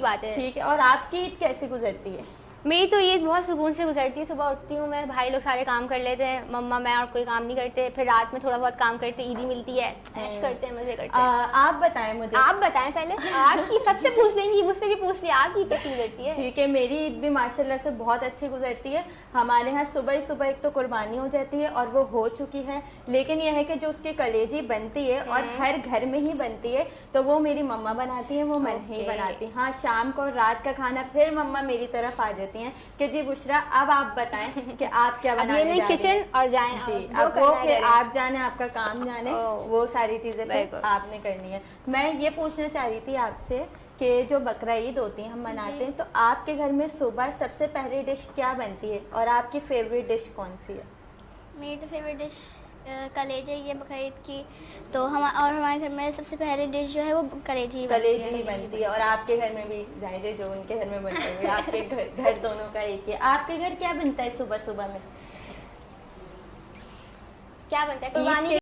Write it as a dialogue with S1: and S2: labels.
S1: बात है।
S2: ठीक है, और आपकी ईद कैसे गुजरती है?
S1: मेरी तो ईद बहुत सुकून से गुजरती है। सुबह उठती हूँ मैं, भाई लोग सारे काम कर लेते हैं, मम्मा मैं और कोई काम नहीं करते, फिर रात में थोड़ा बहुत काम करते, ईदी मिलती है, ऐश करते हैं, मजे करते हैं।
S2: आप बताएं मुझे।
S1: आप बताएं पहले, आपकी सबसे पूछ लेंगी, मुझसे भी पूछ लिया, आपकी कैसी गुजरती है?
S2: ठीक है, मेरी ईद भी माशाल्लाह से बहुत अच्छी गुजरती है। हमारे यहाँ सुबह ही सुबह एक तो कुर्बानी हो जाती है और वो हो चुकी है, लेकिन यह है कि जो उसकी कलेजी बनती है और हर घर में ही बनती है, तो वो मेरी मम्मा बनाती है, वो मैं नहीं बनाती। हाँ, शाम को रात का खाना फिर मम्मा मेरी तरफ आ जाती हैं कि जी बुशरा अब आप बताएं कि आप क्या बनाने जा रही हैं।
S1: किचन और जाएं
S2: जी,
S1: अब
S2: वो फिर आप जाने, आपका काम जाने, वो सारी चीज़ें फिर आपने करनी है। मैं ये पूछना चाह रही थी आपसे कि जो बकरा ईद होती है हम मनाते हैं, तो आपके घर में सुबह सबसे पहली डिश क्या बनती है और आपकी फेवरेट डिश कौन सी है?
S3: मेरी तो फेवरेट डिश कलेजे ही है बकरा ईद की। तो हमारे घर में सबसे पहली डिश जो है वो कलेजी ही
S2: बनती है। और आपके घर में भी जाहिर है, जो उनके घर में बनता है, आपके घर दोनों का एक ही। आपके घर क्या बनता है सुबह सुबह में?
S1: क्या बनता है? कुर्बानी